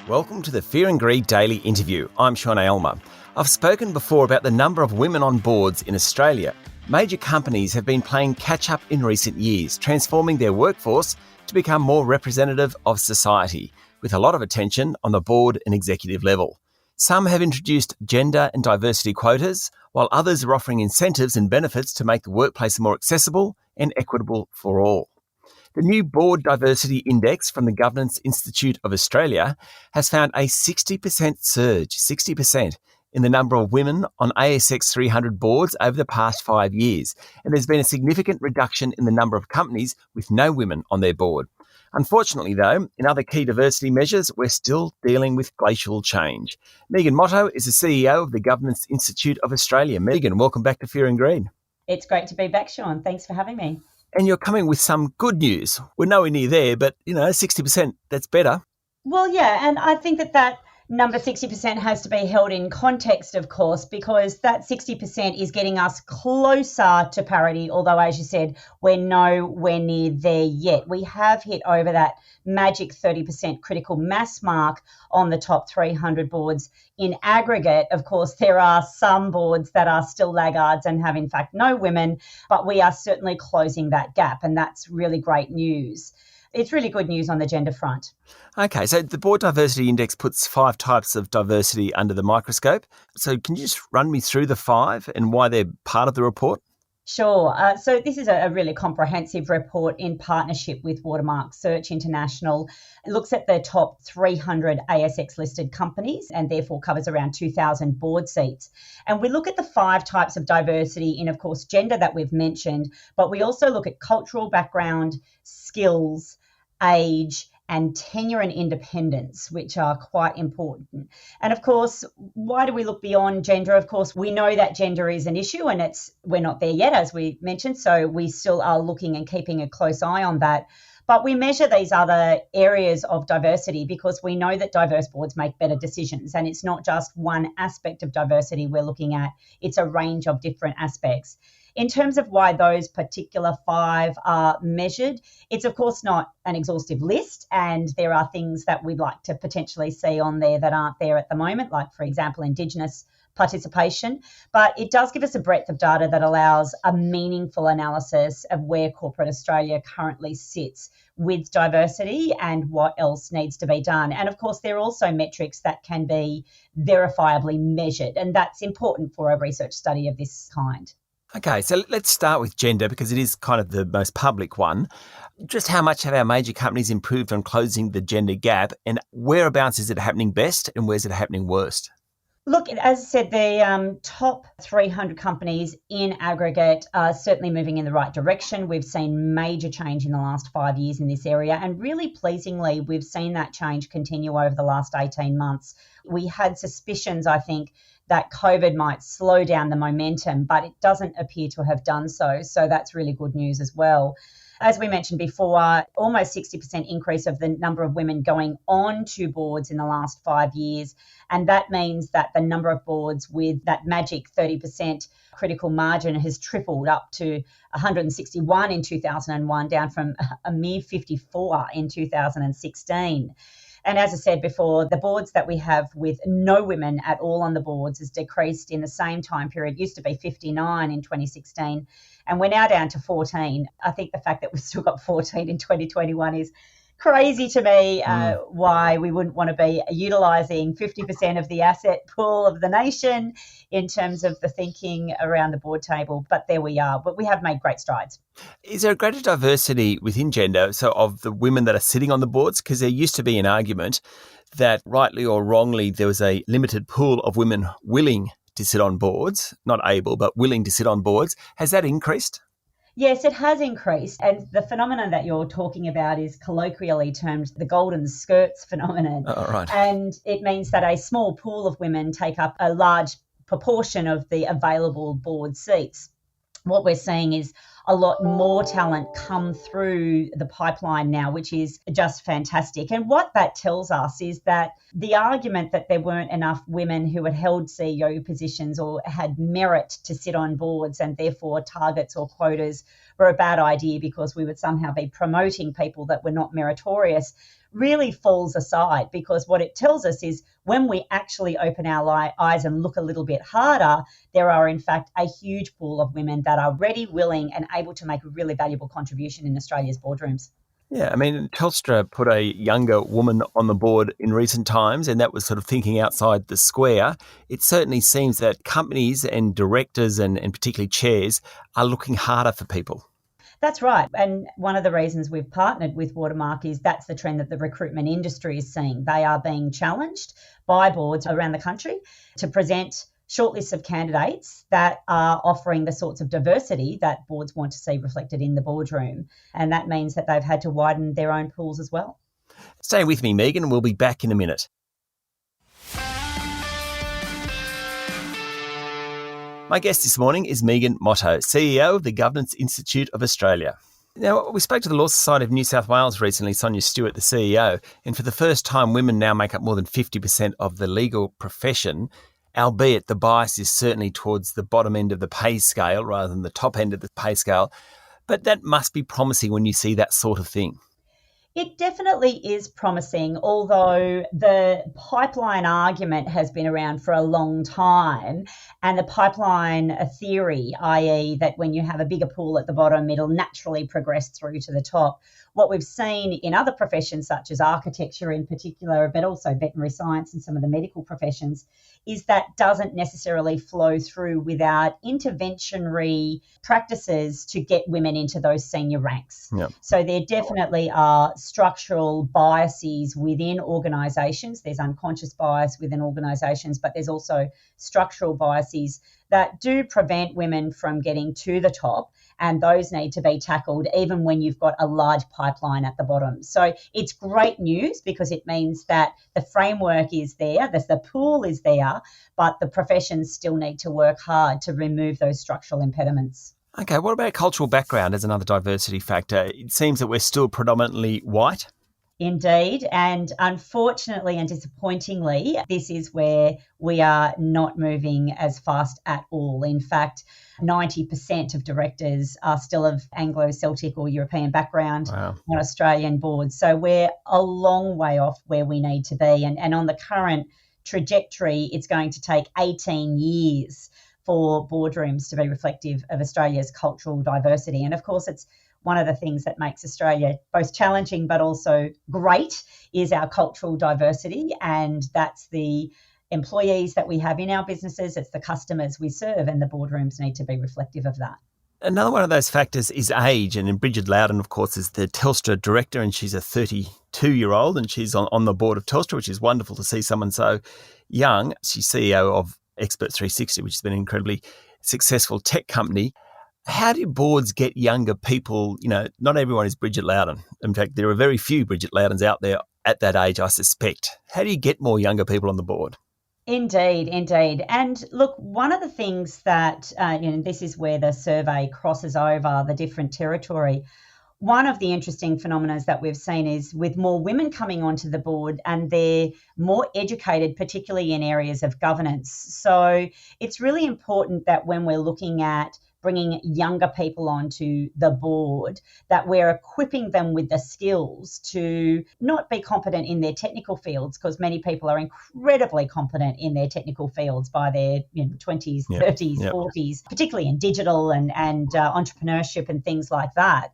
Welcome to the Fear and Greed Daily Interview. I'm Sean Aylmer. I've spoken before about the number of women on boards in Australia. Major companies have been playing catch-up in recent years, transforming their workforce to become more representative of society, with a lot of attention on the board and executive level. Some have introduced gender and diversity quotas, while others are offering incentives and benefits to make the workplace more accessible and equitable for all. The new Board Diversity Index from the Governance Institute of Australia has found a 60% surge, 60%, in the number of women on ASX 300 boards over the past 5 years. And there's been a significant reduction in the number of companies with no women on their board. Unfortunately, though, in other key diversity measures, we're still dealing with glacial change. Megan Motto is the CEO of the Governance Institute of Australia. Megan, welcome back to Fear and Greed. It's great to be back, Sean. Thanks for having me. And you're coming with some good news. We're nowhere near there, but, 60%, that's better. Well, yeah, and I think that number 60% has to be held in context, of course, because that 60% is getting us closer to parity, although, as you said, we're nowhere near there yet. We have hit over that magic 30% critical mass mark on the top 300 boards. In aggregate, of course, there are some boards that are still laggards and have, in fact, no women, but we are certainly closing that gap, and that's really great news. It's really good news on the gender front. Okay, so the Board Diversity Index puts 5 types of diversity under the microscope. So can you just run me through the 5 and why they're part of the report? Sure. So this is a really comprehensive report in partnership with Watermark Search International. It looks at the top 300 ASX-listed companies and therefore covers around 2,000 board seats. And we look at the 5 types of diversity in, of course, gender that we've mentioned, but we also look at cultural background, skills, age, and tenure and independence, which are quite important. And of course, why do we look beyond gender? Of course, we know that gender is an issue and we're not there yet, as we mentioned, so we still are looking and keeping a close eye on that. But we measure these other areas of diversity because we know that diverse boards make better decisions. And it's not just one aspect of diversity we're looking at, it's a range of different aspects. In terms of why those particular 5 are measured, it's of course not an exhaustive list, and there are things that we'd like to potentially see on there that aren't there at the moment, like, for example, Indigenous participation. But it does give us a breadth of data that allows a meaningful analysis of where corporate Australia currently sits with diversity and what else needs to be done. And of course, there are also metrics that can be verifiably measured, and that's important for a research study of this kind. Okay, so let's start with gender because it is kind of the most public one. Just how much have our major companies improved on closing the gender gap, and whereabouts is it happening best and where's it happening worst? Look, as I said, the top 300 companies in aggregate are certainly moving in the right direction. We've seen major change in the last 5 years in this area, and really pleasingly, we've seen that change continue over the last 18 months. We had suspicions, I think, that COVID might slow down the momentum, but it doesn't appear to have done so. So that's really good news as well. As we mentioned before, almost 60% increase of the number of women going on to boards in the last 5 years. And that means that the number of boards with that magic 30% critical margin has tripled up to 161 in 2001, down from a mere 54 in 2016. And as I said before, the boards that we have with no women at all on the boards has decreased in the same time period. It used to be 59 in 2016, and we're now down to 14. I think the fact that we've still got 14 in 2021 is crazy to me, why we wouldn't want to be utilising 50% of the asset pool of the nation in terms of the thinking around the board table. But there we are. But we have made great strides. Is there a greater diversity within gender, so of the women that are sitting on the boards? Because there used to be an argument that, rightly or wrongly, there was a limited pool of women willing to sit on boards, not able, but willing to sit on boards. Has that increased? Yes, it has increased. And the phenomenon that you're talking about is colloquially termed the golden skirts phenomenon. Oh, right. And it means that a small pool of women take up a large proportion of the available board seats. What we're seeing is a lot more talent come through the pipeline now, which is just fantastic. And what that tells us is that the argument that there weren't enough women who had held CEO positions or had merit to sit on boards and therefore targets or quotas were a bad idea because we would somehow be promoting people that were not meritorious really falls aside, because what it tells us is when we actually open our eyes and look a little bit harder, there are in fact a huge pool of women that are ready, willing and able to make a really valuable contribution in Australia's boardrooms. Yeah, I mean, Telstra put a younger woman on the board in recent times, and that was sort of thinking outside the square. It certainly seems that companies and directors and particularly chairs are looking harder for people. That's right. And one of the reasons we've partnered with Watermark is that's the trend that the recruitment industry is seeing. They are being challenged by boards around the country to present shortlists of candidates that are offering the sorts of diversity that boards want to see reflected in the boardroom. And that means that they've had to widen their own pools as well. Stay with me, Megan. We'll be back in a minute. My guest this morning is Megan Motto, CEO of the Governance Institute of Australia. Now, we spoke to the Law Society of New South Wales recently, Sonia Stewart, the CEO, and for the first time, women now make up more than 50% of the legal profession, albeit the bias is certainly towards the bottom end of the pay scale rather than the top end of the pay scale. But that must be promising when you see that sort of thing. It definitely is promising, although the pipeline argument has been around for a long time. And the pipeline theory, i.e. that when you have a bigger pool at the bottom, it'll naturally progress through to the top. What we've seen in other professions, such as architecture in particular, but also veterinary science and some of the medical professions, is that doesn't necessarily flow through without interventionary practices to get women into those senior ranks. Yep. So there definitely are structural biases within organisations. There's unconscious bias within organisations, but there's also structural biases that do prevent women from getting to the top, and those need to be tackled even when you've got a large pipeline at the bottom. So it's great news because it means that the framework is there, the pool is there, but the professions still need to work hard to remove those structural impediments. Okay, what about cultural background as another diversity factor? It seems that we're still predominantly white. Indeed, and unfortunately and disappointingly, this is where we are not moving as fast at all. In fact, 90% of directors are still of Anglo-Celtic or European background. Wow. On Australian boards. So we're a long way off where we need to be. And on the current trajectory, it's going to take 18 years for boardrooms to be reflective of Australia's cultural diversity. And of course, it's one of the things that makes Australia both challenging but also great is our cultural diversity, and that's the employees that we have in our businesses, it's the customers we serve, and the boardrooms need to be reflective of that. Another one of those factors is age, and Bridget Loudon, of course, is the Telstra director, and she's a 32-year-old, and she's on the board of Telstra, which is wonderful to see someone so young. She's CEO of Expert 360, which has been an incredibly successful tech company. How do boards get younger people? You know, not everyone is Bridget Loudon. In fact, there are very few Bridget Loudons out there at that age, I suspect. How do you get more younger people on the board? Indeed. And look, one of the things that, this is where the survey crosses over the different territory. One of the interesting phenomena that we've seen is with more women coming onto the board, and they're more educated, particularly in areas of governance. So it's really important that when we're looking at bringing younger people onto the board, that we're equipping them with the skills to not be competent in their technical fields, because many people are incredibly competent in their technical fields by their 20s, 30s, 40s, particularly in digital and entrepreneurship and things like that.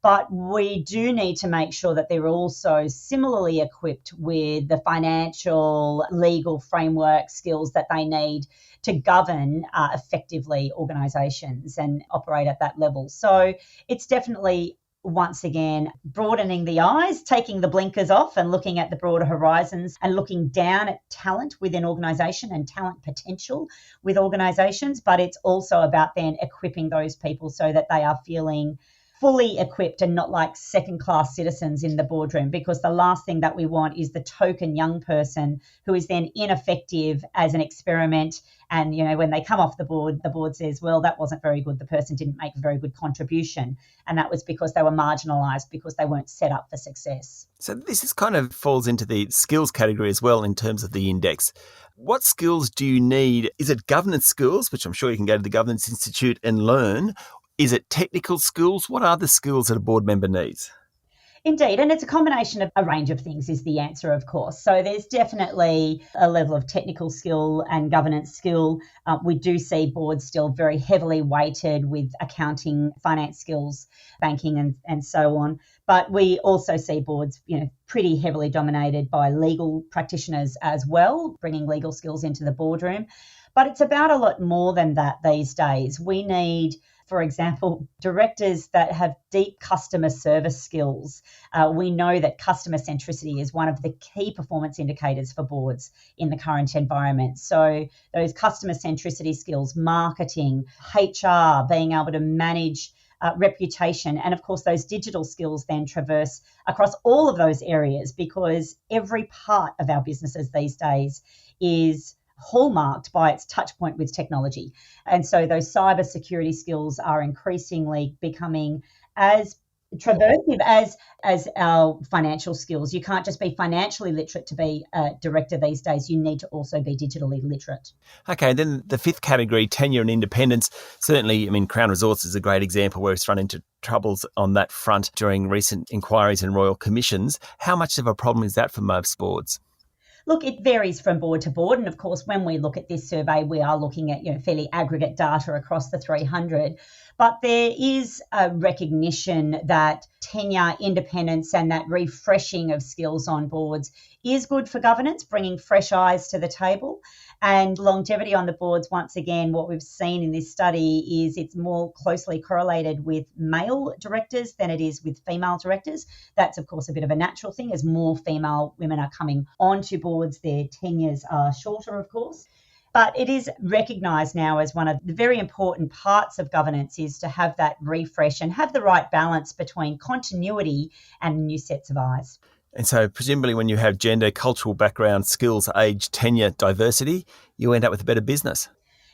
But we do need to make sure that they're also similarly equipped with the financial, legal framework skills that they need to govern effectively organisations and operate at that level. So it's definitely, once again, broadening the eyes, taking the blinkers off and looking at the broader horizons and looking down at talent within organisation and talent potential with organisations. But it's also about then equipping those people so that they are feeling fully equipped and not like second-class citizens in the boardroom, because the last thing that we want is the token young person who is then ineffective as an experiment. And, when they come off the board says, well, that wasn't very good. The person didn't make a very good contribution. And that was because they were marginalised, because they weren't set up for success. So this is kind of falls into the skills category as well in terms of the index. What skills do you need? Is it governance skills, which I'm sure you can go to the Governance Institute and learn? Is it technical skills? What are the skills that a board member needs? Indeed, and it's a combination of a range of things is the answer, of course. So there's definitely a level of technical skill and governance skill. We do see boards still very heavily weighted with accounting, finance skills, banking and so on. But we also see boards, pretty heavily dominated by legal practitioners as well, bringing legal skills into the boardroom. But it's about a lot more than that these days. We need, for example, directors that have deep customer service skills. We know that customer centricity is one of the key performance indicators for boards in the current environment. So those customer centricity skills, marketing, HR, being able to manage reputation, and of course those digital skills then traverse across all of those areas, because every part of our businesses these days is hallmarked by its touch point with technology. And so those cyber security skills are increasingly becoming as traversive as our financial skills. You can't just be financially literate to be a director these days. You need to also be digitally literate. Okay, then the fifth category, tenure and independence. Certainly, Crown Resorts is a great example where it's run into troubles on that front during recent inquiries and royal commissions. How much of a problem is that for most boards? Look, it varies from board to board. And of course, when we look at this survey, we are looking at fairly aggregate data across the 300. But there is a recognition that tenure, independence, and that refreshing of skills on boards is good for governance, bringing fresh eyes to the table. And longevity on the boards, once again, what we've seen in this study is it's more closely correlated with male directors than it is with female directors. That's, of course, a bit of a natural thing. As more female women are coming onto boards, their tenures are shorter, of course. But it is recognised now as one of the very important parts of governance is to have that refresh and have the right balance between continuity and new sets of eyes. And so presumably when you have gender, cultural background, skills, age, tenure, diversity, you end up with a better business.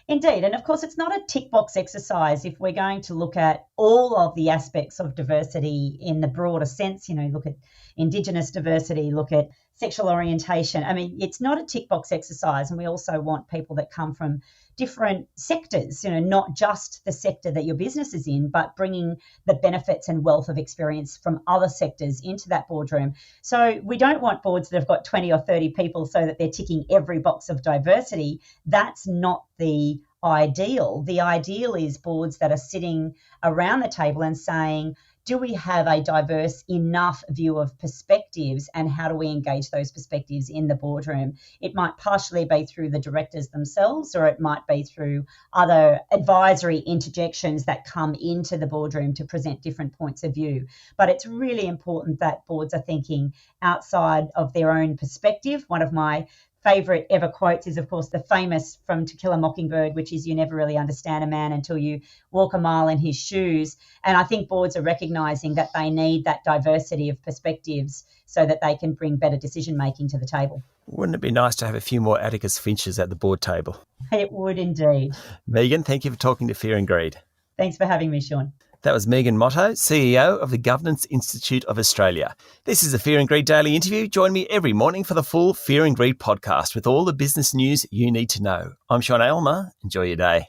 Indeed. And of course, it's not a tick box exercise if we're going to look at all of the aspects of diversity in the broader sense, look at Indigenous diversity, look at sexual orientation. It's not a tick box exercise. And we also want people that come from different sectors, not just the sector that your business is in, but bringing the benefits and wealth of experience from other sectors into that boardroom. So we don't want boards that have got 20 or 30 people so that they're ticking every box of diversity. That's not the ideal. The ideal is boards that are sitting around the table and saying, do we have a diverse enough view of perspectives, and how do we engage those perspectives in the boardroom? It might partially be through the directors themselves, or it might be through other advisory interjections that come into the boardroom to present different points of view. But it's really important that boards are thinking outside of their own perspective. One of my favourite ever quotes is, of course, the famous from To Kill a Mockingbird, which is, you never really understand a man until you walk a mile in his shoes. And I think boards are recognising that they need that diversity of perspectives so that they can bring better decision making to the table. Wouldn't it be nice to have a few more Atticus Finches at the board table? It would indeed. Megan, thank you for talking to Fear and Greed. Thanks for having me, Sean. That was Megan Motto, CEO of the Governance Institute of Australia. This is a Fear and Greed Daily interview. Join me every morning for the full Fear and Greed podcast with all the business news you need to know. I'm Sean Aylmer. Enjoy your day.